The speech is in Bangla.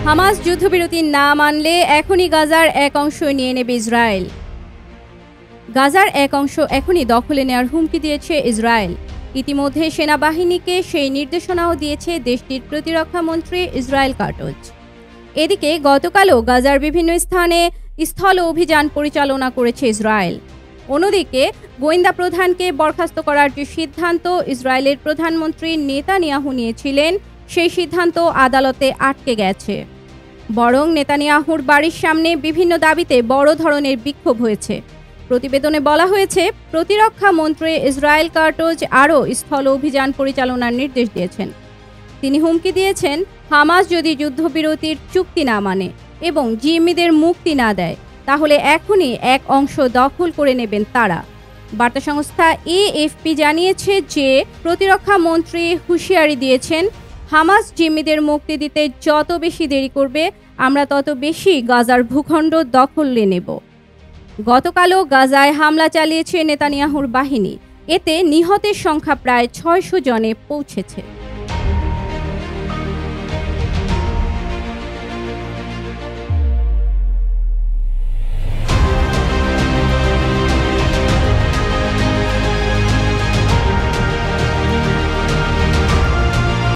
হামাস যুদ্ধবিরতি না মানলে এখনই গাজার এক অংশ নিয়ে নেবে ইসরায়েল। গাজার এক অংশ এখনই দখলে নেওয়ার হুমকি দিয়েছে ইসরায়েল। ইতিমধ্যে সেনাবাহিনীকে সেই নির্দেশনাও দিয়েছে দেশটির প্রতিরক্ষা মন্ত্রী ইসরায়েল কাটজ। এদিকে গতকালও গাজার বিভিন্ন স্থানে স্থল অভিযান পরিচালনা করেছে ইসরায়েল। অন্যদিকে গোয়েন্দা প্রধানকে বরখাস্ত করার যে সিদ্ধান্ত ইসরায়েলের প্রধানমন্ত্রী নেতানিয়াহু নিয়েছিলেন, সেই সিদ্ধান্ত আদালতে আটকে গেছে। বরং নেতানিয়াহুর বাড়ির সামনে বিভিন্ন দাবিতে বড় ধরনের বিক্ষোভ হয়েছে। প্রতিবেদনে বলা হয়েছে, প্রতিরক্ষা মন্ত্রী ইসরায়েল কাটজ আরও স্থল অভিযান পরিচালনার নির্দেশ দিয়েছেন। তিনি হুমকি দিয়েছেন, হামাস যদি যুদ্ধবিরতির চুক্তি না মানে এবং জিম্মিদের মুক্তি না দেয়, তাহলে এখনই এক অংশ দখল করে নেবেন তারা। বার্তা সংস্থা এএফপি জানিয়েছে যে প্রতিরক্ষা মন্ত্রী হুঁশিয়ারি দিয়েছেন, হামাস জিম্মিদের মুক্তি দিতে যত বেশি দেরি করবে, আমরা তত বেশি গাজার ভূখণ্ড দখলে নেব। গতকালও গাজায় হামলা চালিয়েছে নেতানিয়াহুর বাহিনী। এতে নিহতের সংখ্যা প্রায় 600 জনে পৌঁছেছে।